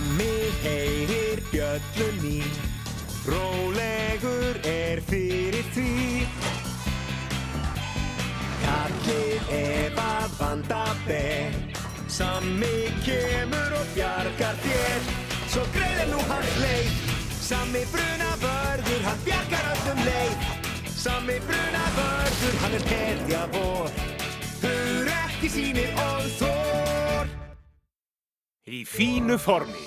Sammi heyrir bjöllunni, rólegur fyrir því. Kallið að vanda ber, Sammi kemur og bjargar þér. Svo greiðir nú hans leið, Sammi brunavörður, hann bjargar öllum leið. Sammi brunavörður, hann hetja vor, ekki sýnir og þor. Í fínu formi.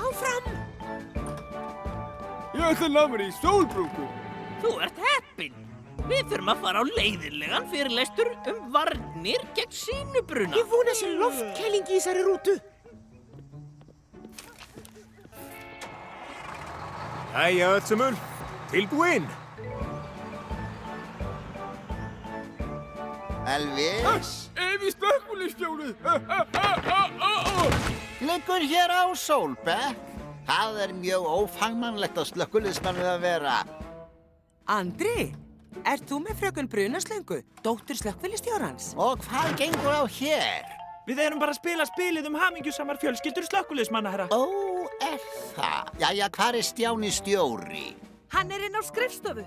Áfram! Ég ætla að ná mér í sólbrúnku. Þú ert heppinn. Við þurfum að fara á leiðinlegan fyrirlestur varnir gegn sýnubruna. Ég vona sér loftkæling í þessari rútu. Jæja, öll sömul, tilbúin. Elvis, Efi slökkviliðsstjórið. liggur hér á Sólbekk. Það mjög ófagmannlegt á slökkviliðsmannu að vera. Andri, ert þú með frökun Brunaslöngu, dóttur slökkviliðsstjórans? Og hvað gengur á hér? Við erum bara að spila spilið hamingjusamar fjölskyldur slökkviliðsmanna, herra. Ó, það? Jæja, hvar Stjáni stjóri? Hann inn á skrifstofu.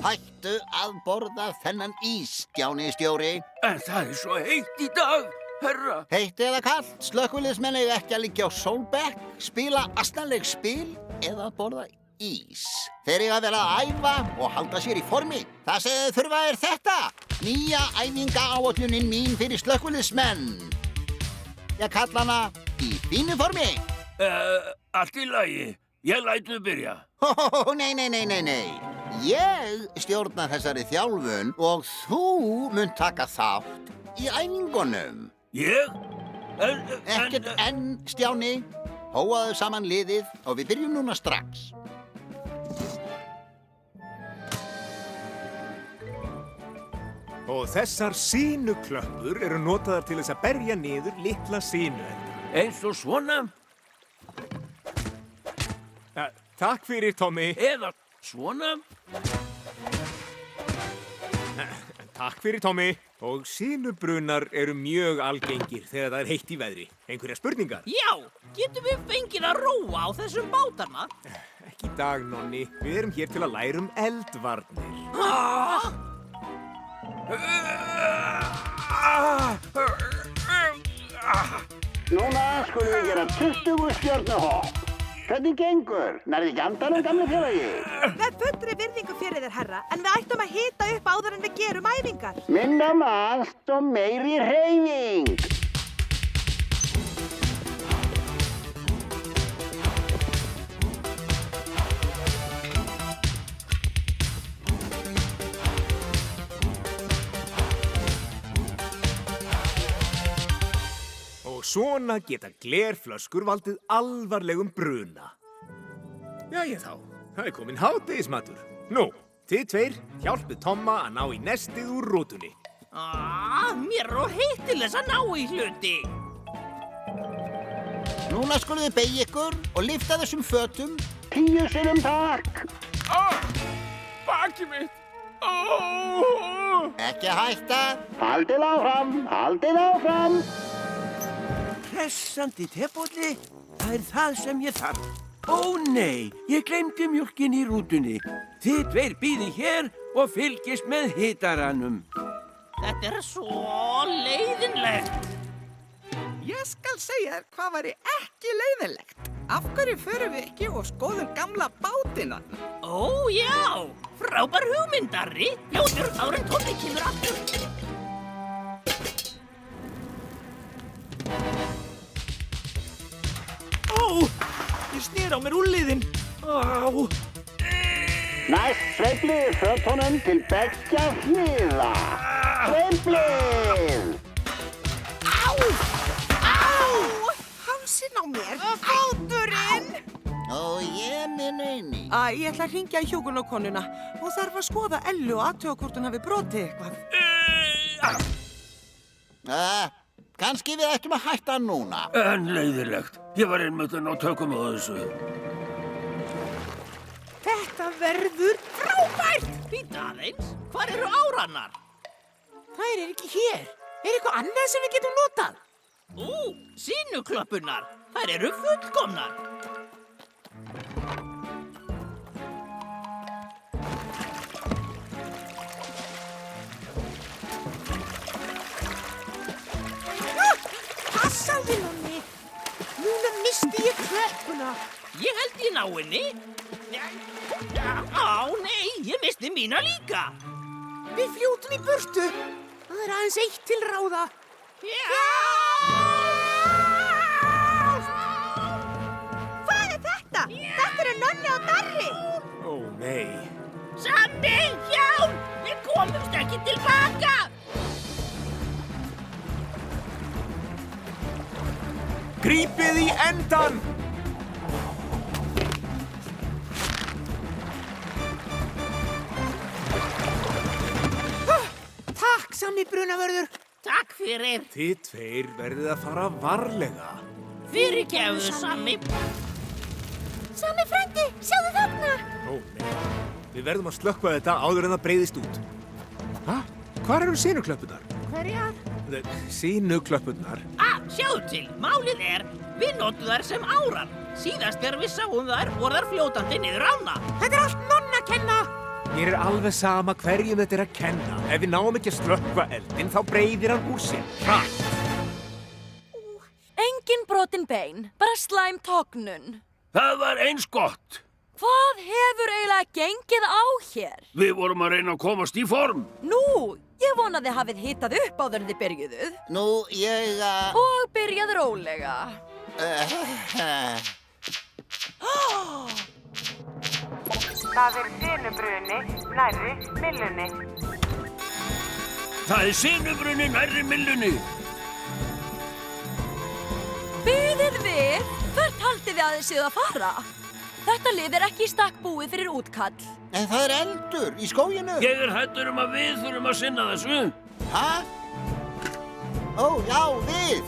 Hættu að borða þennan ís, Stjáni stjóri. En það svo heitt í dag, herra. Heitt eða kalt, slökkviliðsmenn eiga ekki að liggja á Sólbekk, spila asnaleg spil eða borða ís. Þeir eiga að vera að æfa og halda sér í formi. Það sem þau þurfa þetta. Nýja æfingaáætlunin mín fyrir slökkviliðsmenn. Ég kalla hana í fínu formi. Allt í lagi. Ég lætu byrja. Nei. Ég stjórna þessari þjálfun og þú munt taka þátt í æfingunum. Ég? Ekkert enn, Stjáni. Hóaðu saman liðið og við byrjum núna strax. Og þessar sýnuklöppur eru notaðar til þess að berja niður litla sýnuelda. Eins og svona? Takk fyrir, Tommi. Eða svona? Takk fyrir, Tommi. Og sýnubrunar eru mjög algengir þegar það heitt í veðri. Einhverjar spurningar? Já, getum við fengið að róa á þessum bátana? Ekki í dag, Nonni. Við erum hér til að læra eldvarnir. Núna skulum við gera 20 stjörnuhopp. Hvernig gengur? Nærðu ekki andanum, gamli félagi? Með fullri virðingu fyrir þér, herra, en við ættum að hita upp áður en við gerum æfingar. Minna mast og meiri hreyfing. Og svona geta glerflöskur valdið alvarlegum bruna. Jæja þá, það kominn hádegismatur. Nú, þið tveir hjálpið Tomma að ná í nestið úr rútunni. Mér er heitt til þess að ná í hluti. Núna skulum þið beygja ykkur og lyfta þessum fötum. 10 sinnum takk. Bakið mitt. Ekki hætta. Haldið áfram, haldið áfram. Hressandi tepolli, það það sem ég þarf. Ó nei, ég gleymdi mjólkin í rútunni. Þið tveir bíðið hér og fylgist með hitaranum. Þetta er svo leiðinlegt. Ég skal segja þér hvað væri ekki leiðinlegt. Af hverju förum við ekki og skoðum gamla bátina? Ó já, frábær hugmynd, Darri. Fljótur áður en Tommi kemur aftur. Ég snýr á mér úlliðinn. Næst sveiflið fötunum til beggja hliða. Sveiflið! Hálsinn á mér. Báturinn! Og ég minn eini. Ég ætla að hringja í hjúkrunarkonuna og þarf að skoða Ellu og athuga hvort hún hafi brotið eitthvað. Kannski við ættum að hætta núna. En leiðilegt. Ég var einmitt að ná tökum á þessu. Þetta verður frábært! Bíddu aðeins, hvar eru árannar? Þær eru ekki hér. Er eitthvað annað sem við getum notað? Sinuklöppunar. Þær eru fullkomnar. Passaðu, Nonni. Núna misti ég klöppuna. Ég held ég ná henni. Á, nei, ég misti mína líka. Við fljótum í burtu. Það er aðeins eitt til ráða. Hvað er þetta? Þetta eru Nonni og Darri. Ó, nei. Sammi, hjálp! Við komumst ekki tilbaka. Grípið í endan! Takk, Sammi brunavörður. Takk fyrir. Þið tveir verðið að fara varlega. Fyrirgefðu, Sammi. Sammi frændi, sjáðu þarna. Ó, nei. Við verðum að slökkva þetta áður en það breiðist út. Hva? Hvar eru sinuklöppunar? Hverjar? Sinuklöppunar? Sjáðu til. Málið er, við notum þær sem árar. Síðast þegar við sáum þær voru þær fljótandi niður ána. Þetta er allt Nonni að kenna. Mér er alveg sama hverjum þetta er að kenna. Ef við náum ekki að slökkva eldinn, þá breiðir hann úr sér. Hratt! Engin brotin bein, bara slæm tognun. Það var eins gott. Hvað hefur eiginlega gengið á hér? Við vorum að reyna að komast í form. Nú, ég vona þið hafið hitað upp áður en þið byrjuðuð. Nú, ég... Og byrjað rólega. Það er sinubruni nærri myllunni. Það er sinubruni nærri myllunni. Bíðið við, hvert haldið þið að þið séuð að fara? Þetta lið er ekki í stakk búið fyrir útkall. En það er eldur í skóginu. Ég er hættur að við þurfum að sinna þessu. Hæ? Ó, já, við.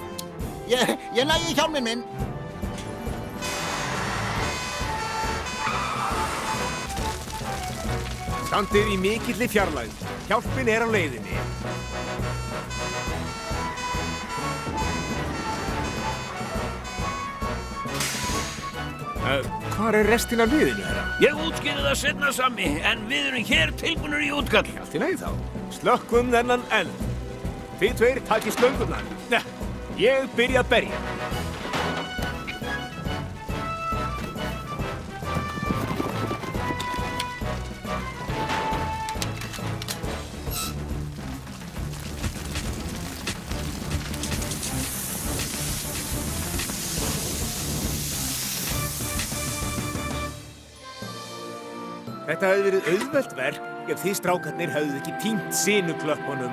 Ég nægi hjálminn minn. Standið í mikilli fjarlægð. Hjálpin er á leiðinni. Hvar er restin af liðinu, herra? Ég útskýrði það seinna, Sammi, en við erum hér tilbúnir í útkall. Allt í leið þá. Slökkvum þennan eld. Þið tveir takið slöngurnar. Nei, ég byrja að berja. Þetta hefði verið auðvelt verk ef þið strákarnir hefðu ekki týnt sinuklöppunum.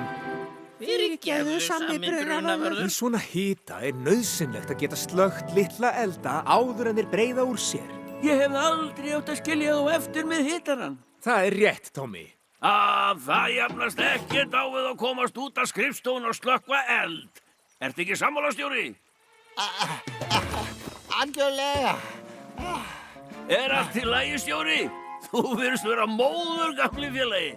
Fyrirgefðu, Sammi brunavörður. Í svona hita er nauðsynlegt að geta slökkt litla elda áður en þeir breiða úr sér. Ég hef aldrei átt að skilja þú eftir með hitaran. Það er rétt, Tommy. Það jafnast ekkert á við að komast út af skrifstofun og slökkva eld. Ertu ekki sammálastjóri? Algjörlega. Er allt í lagi, stjóri? Þú virðist vera móður, gamli félagi.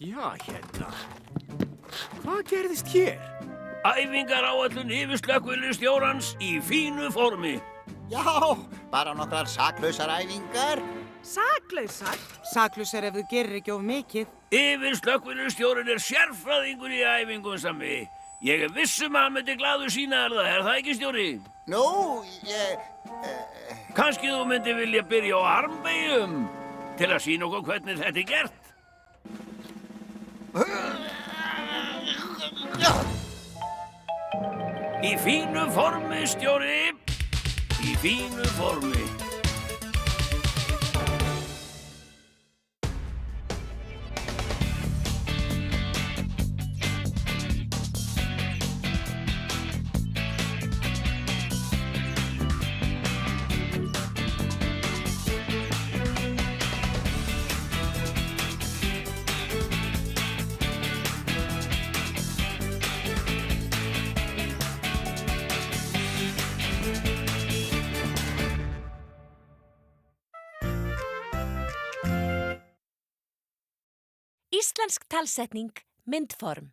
Já, hérna. Hvað gerðist hér? Æfingaráætlun yfirslökkviliðsstjórans í fínu formi. Já, bara nokkrar saklausar æfingar. Saklausar? Saklausar ef þú gerir ekki of mikið. Yfirslökkviliðsstjórinn er sérfræðingur í æfingum, Sammi. Ég er viss að hann myndi glaður sína þér það, er það ekki, stjóri? Nú, ég... Kannski þú myndi vilja byrja á armbeyjum til að sýna okkur hvernig þetta er gert. Í fínu formi, stjóri. Í fínu formi. Íslensk talsetning, myndform.